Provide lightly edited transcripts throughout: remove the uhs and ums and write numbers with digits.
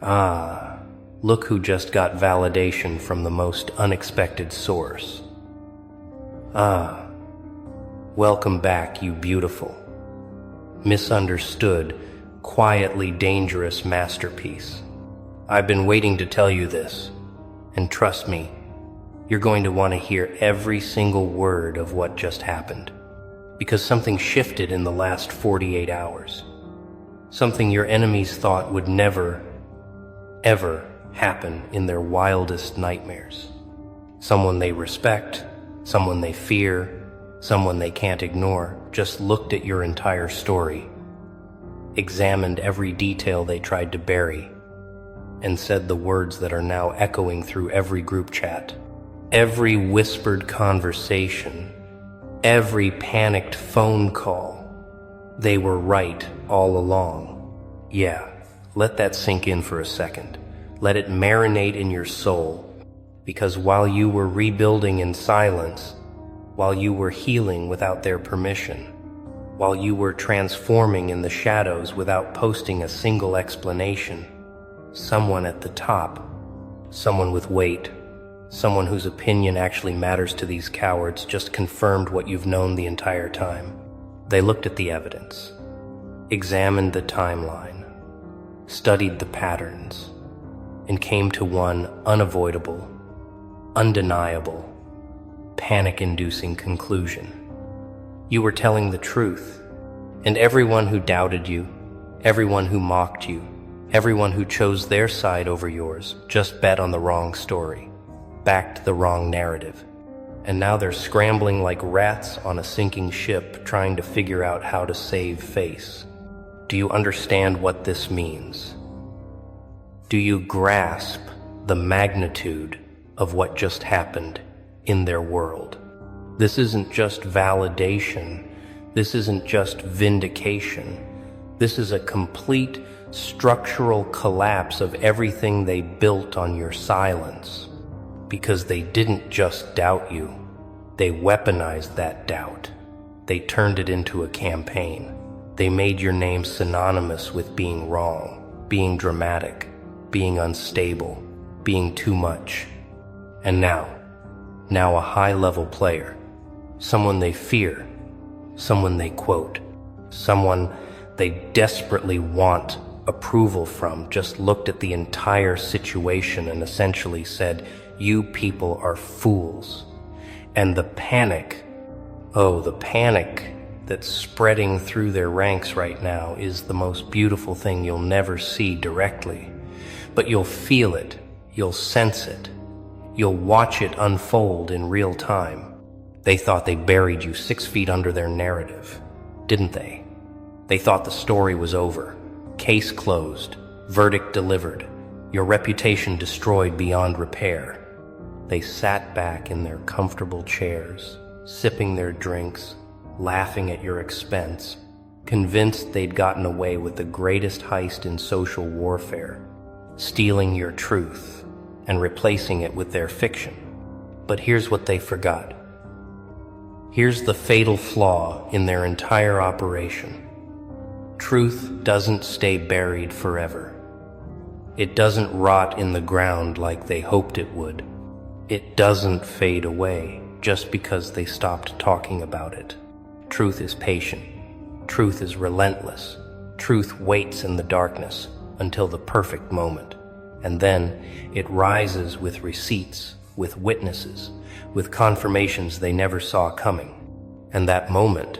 Ah, look who just got validation from the most unexpected source. Ah, welcome back, you beautiful, misunderstood, quietly dangerous masterpiece. I've been waiting to tell you this, and trust me, you're going to want to hear every single word of what just happened, because something shifted in the last 48 hours. Something your enemies thought would never, ever happen in their wildest nightmares. Someone they respect, someone they fear, someone they can't ignore, just looked at your entire story, examined every detail they tried to bury, and said the words that are now echoing through every group chat, every whispered conversation, every panicked phone call. They were right all along. Yeah, let that sink in for a second. Let it marinate in your soul, because while you were rebuilding in silence, while you were healing without their permission, while you were transforming in the shadows without posting a single explanation, someone at the top, someone with weight, someone whose opinion actually matters to these cowards, just confirmed what you've known the entire time. They looked at the evidence, examined the timeline, studied the patterns, and came to one unavoidable, undeniable, panic-inducing conclusion. You were telling the truth, and everyone who doubted you, everyone who mocked you, everyone who chose their side over yours just bet on the wrong story, backed the wrong narrative. And now they're scrambling like rats on a sinking ship, trying to figure out how to save face. Do you understand what this means? Do you grasp the magnitude of what just happened in their world? This isn't just validation. This isn't just vindication. This is a complete structural collapse of everything they built on your silence. Because they didn't just doubt you, they weaponized that doubt. They turned it into a campaign. They made your name synonymous with being wrong, being dramatic, being unstable, being too much. And now a high-level player, someone they fear, someone they quote, someone they desperately want approval from, just looked at the entire situation and essentially said, "You people are fools." And the panic, the panic that's spreading through their ranks right now is the most beautiful thing you'll never see directly. But you'll feel it, you'll sense it, you'll watch it unfold in real time. They thought they buried you 6 feet under their narrative, didn't they? They thought the story was over, case closed, verdict delivered, your reputation destroyed beyond repair. They sat back in their comfortable chairs, sipping their drinks, laughing at your expense, convinced they'd gotten away with the greatest heist in social warfare, stealing your truth and replacing it with their fiction. But here's what they forgot. Here's the fatal flaw in their entire operation. Truth doesn't stay buried forever. It doesn't rot in the ground like they hoped it would. It doesn't fade away just because they stopped talking about it. Truth is patient. Truth is relentless. Truth waits in the darkness until the perfect moment. And then it rises with receipts, with witnesses, with confirmations they never saw coming. And that moment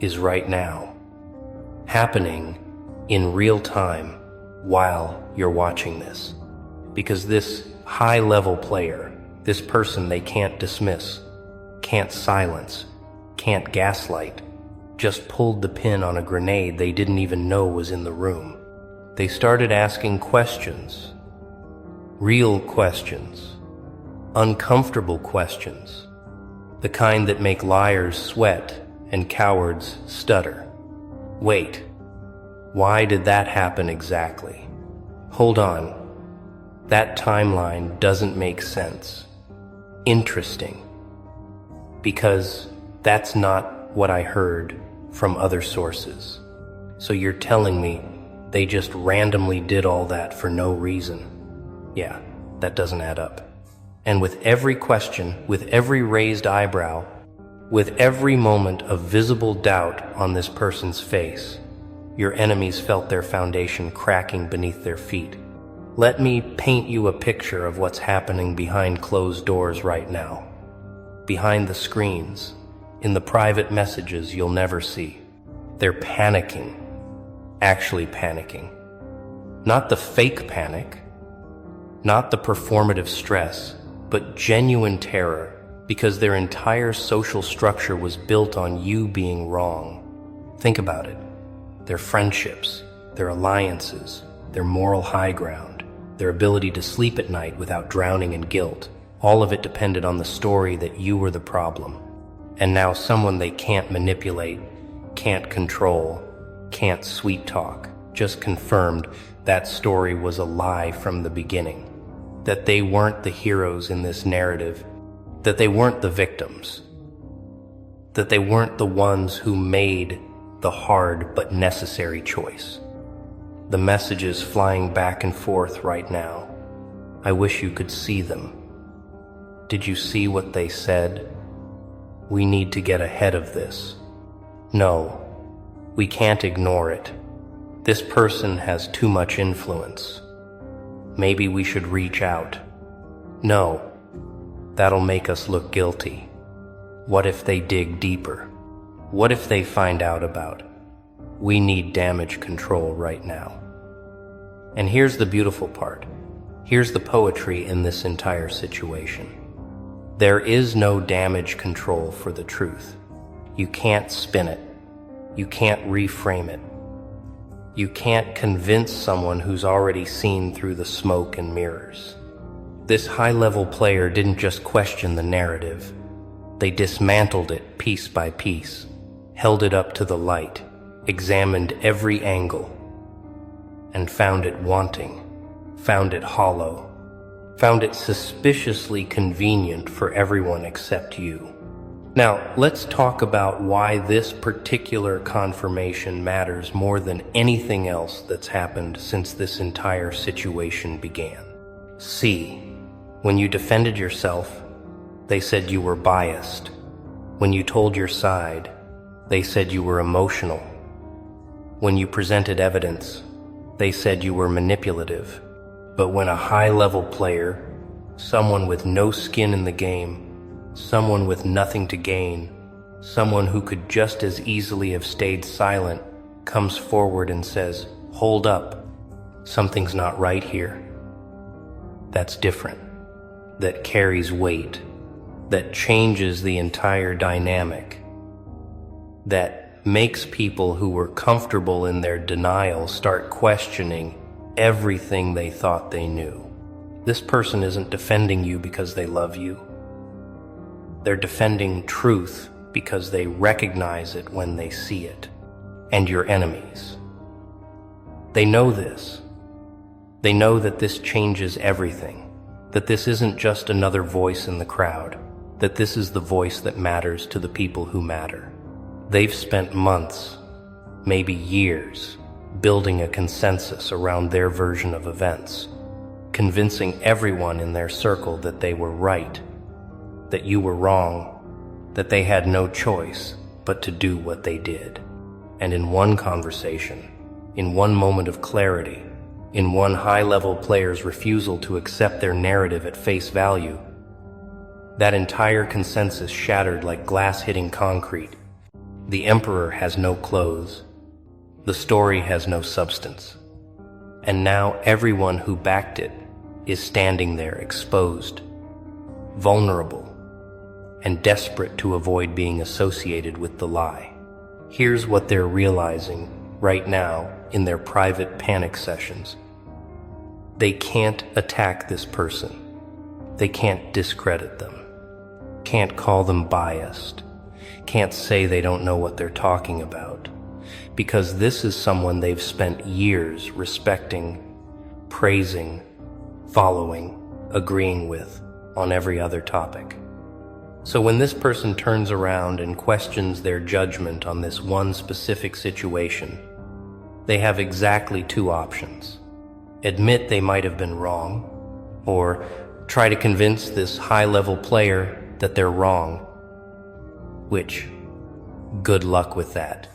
is right now, happening in real time while you're watching this. Because this high-level player, this person they can't dismiss, can't silence, can't gaslight, just pulled the pin on a grenade they didn't even know was in the room. They started asking questions, real questions, uncomfortable questions, the kind that make liars sweat and cowards stutter. Wait, why did that happen exactly? Hold on. That timeline doesn't make sense. Interesting. Because that's not what I heard from other sources. So you're telling me They just randomly did all that for no reason. Yeah, that doesn't add up. And with every question, with every raised eyebrow, with every moment of visible doubt on this person's face, your enemies felt their foundation cracking beneath their feet. Let me paint you a picture of what's happening behind closed doors right now. Behind the screens, in the private messages you'll never see. They're panicking. Actually panicking. Not the fake panic, not the performative stress, but genuine terror, because their entire social structure was built on you being wrong. Think about it. Their friendships, their alliances, their moral high ground, their ability to sleep at night without drowning in guilt, all of it depended on the story that you were the problem. And now someone they can't manipulate, can't control, can't sweet talk, just confirmed that story was a lie from the beginning. That they weren't the heroes in this narrative, that they weren't the victims, that they weren't the ones who made the hard but necessary choice. The messages flying back and forth right now, I wish you could see them. Did you see what they said? We need to get ahead of this. No, we can't ignore it. This person has too much influence. Maybe we should reach out. No, that'll make us look guilty. What if they dig deeper? What if they find out about? We need damage control right now. And here's the beautiful part. Here's the poetry in this entire situation. There is no damage control for the truth. You can't spin it. You can't reframe it. You can't convince someone who's already seen through the smoke and mirrors. This high-level player didn't just question the narrative. They dismantled it piece by piece, held it up to the light, examined every angle, and found it wanting, found it hollow, found it suspiciously convenient for everyone except you. Now, let's talk about why this particular confirmation matters more than anything else that's happened since this entire situation began. See, when you defended yourself, they said you were biased. When you told your side, they said you were emotional. When you presented evidence, they said you were manipulative. But when a high-level player, someone with no skin in the game, someone with nothing to gain, someone who could just as easily have stayed silent, comes forward and says, "Hold up, something's not right here." That's different. That carries weight. That changes the entire dynamic. That makes people who were comfortable in their denial start questioning everything they thought they knew. This person isn't defending you because they love you. They're defending truth because they recognize it when they see it. And your enemies. They know this. They know that this changes everything. That this isn't just another voice in the crowd. That this is the voice that matters to the people who matter. They've spent months, maybe years, building a consensus around their version of events, convincing everyone in their circle that they were right, that you were wrong, that they had no choice but to do what they did. And in one conversation, in one moment of clarity, in one high-level player's refusal to accept their narrative at face value, that entire consensus shattered like glass hitting concrete. The emperor has no clothes. The story has no substance. And now everyone who backed it is standing there exposed, vulnerable, and desperate to avoid being associated with the lie. Here's what they're realizing right now in their private panic sessions. They can't attack this person. They can't discredit them. Can't call them biased. Can't say they don't know what they're talking about. Because this is someone they've spent years respecting, praising, following, agreeing with on every other topic. So when this person turns around and questions their judgment on this one specific situation, They have exactly two options: admit they might have been wrong, or try to convince this high-level player that they're wrong. Which, good luck with that.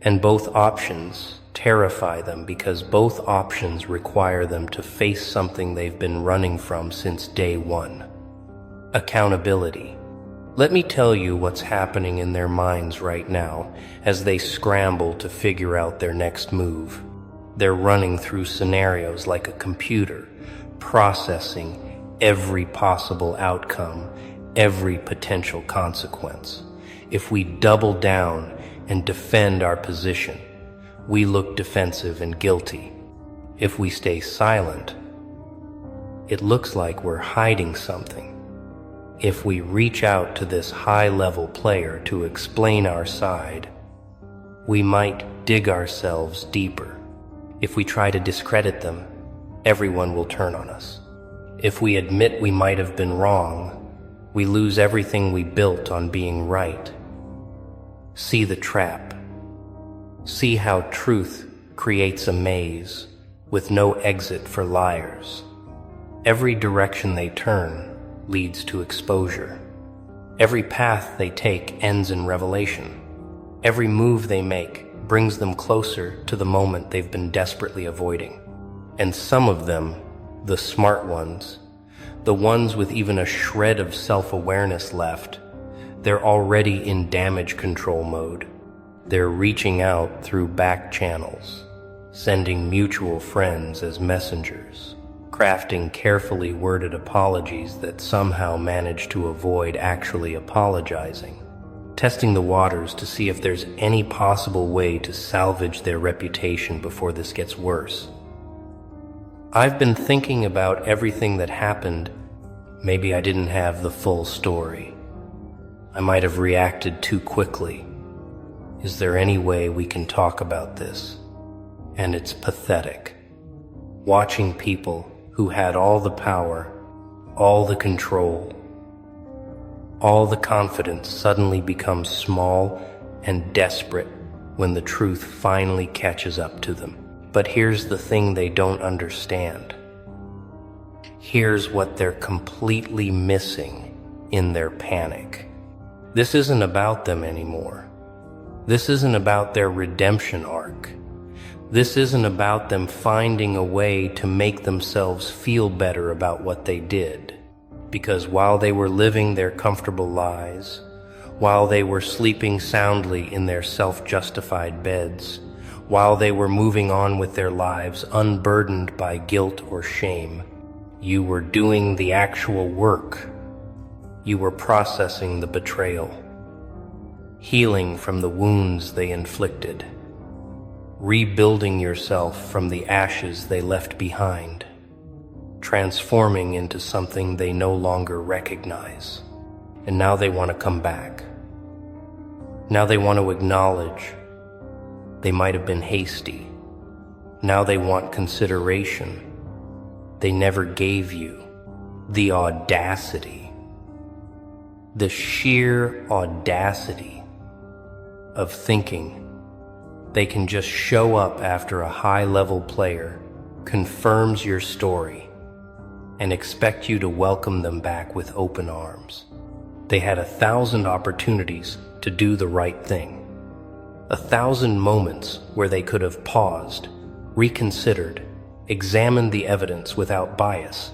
And both options terrify them because both options require them to face something they've been running from since day one: accountability. Let me tell you what's happening in their minds right now as they scramble to figure out their next move. They're running through scenarios like a computer, processing every possible outcome, every potential consequence. If we double down and defend our position, we look defensive and guilty. If we stay silent, it looks like we're hiding something. If we reach out to this high-level player to explain our side, we might dig ourselves deeper. If we try to discredit them, everyone will turn on us. If we admit we might have been wrong, we lose everything we built on being right. See the trap. See how truth creates a maze with no exit for liars. Every direction they turn leads to exposure. Every path they take ends in revelation. Every move they make brings them closer to the moment they've been desperately avoiding. And some of them, the smart ones, the ones with even a shred of self-awareness left, they're already in damage control mode. They're reaching out through back channels, sending mutual friends as messengers, crafting carefully worded apologies that somehow manage to avoid actually apologizing, testing the waters to see if there's any possible way to salvage their reputation before this gets worse. I've been thinking about everything that happened. Maybe I didn't have the full story. I might have reacted too quickly. Is there any way we can talk about this? And it's pathetic. Watching people who had all the power, all the control, all the confidence suddenly become small and desperate when the truth finally catches up to them. But here's the thing they don't understand. Here's what they're completely missing in their panic. This isn't about them anymore. This isn't about their redemption arc. This isn't about them finding a way to make themselves feel better about what they did. Because while they were living their comfortable lives, while they were sleeping soundly in their self-justified beds, while they were moving on with their lives unburdened by guilt or shame, you were doing the actual work. You were processing the betrayal, healing from the wounds they inflicted, rebuilding yourself from the ashes they left behind, transforming into something they no longer recognize. And now they want to come back. Now they want to acknowledge they might have been hasty. Now they want consideration they never gave you. The audacity, the sheer audacity of thinking they can just show up after a high-level player confirms your story and expect you to welcome them back with open arms. They had 1,000 opportunities to do the right thing, 1,000 moments where they could have paused, reconsidered, examined the evidence without bias,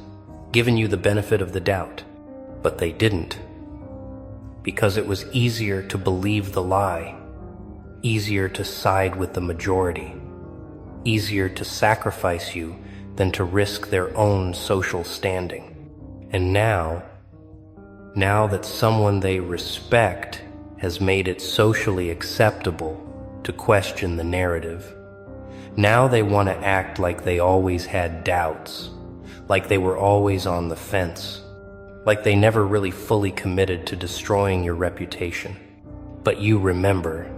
given you the benefit of the doubt. But they didn't, because it was easier to believe the lie, easier to side with the majority, easier to sacrifice you than to risk their own social standing. And now that someone they respect has made it socially acceptable to question the narrative, now they want to act like they always had doubts, like they were always on the fence, like they never really fully committed to destroying your reputation. But you remember,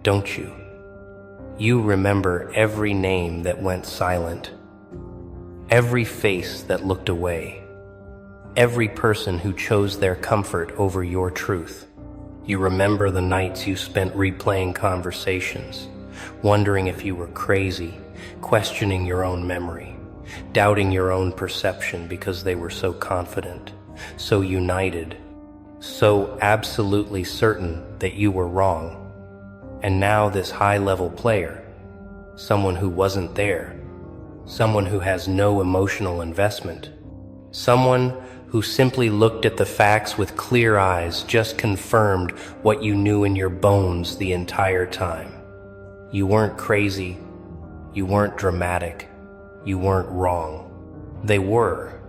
don't you? You remember every name that went silent, every face that looked away, every person who chose their comfort over your truth. You remember the nights you spent replaying conversations, wondering if you were crazy, questioning your own memory, doubting your own perception because they were so confident, so united, so absolutely certain that you were wrong. And now this high-level player, someone who wasn't there, someone who has no emotional investment, someone who simply looked at the facts with clear eyes, just confirmed what you knew in your bones the entire time. You weren't crazy, you weren't dramatic, you weren't wrong. They were,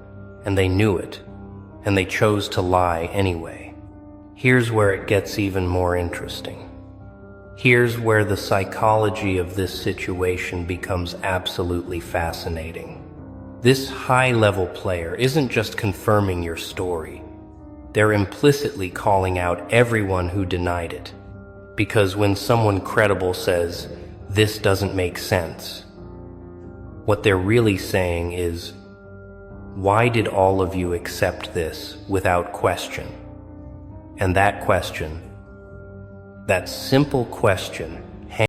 and they knew it, and they chose to lie anyway. Here's where it gets even more interesting. Here's where the psychology of this situation becomes absolutely fascinating. This high-level player isn't just confirming your story. They're implicitly calling out everyone who denied it. Because when someone credible says, "This doesn't make sense," what they're really saying is, "Why did all of you accept this without question?" And that question, that simple question,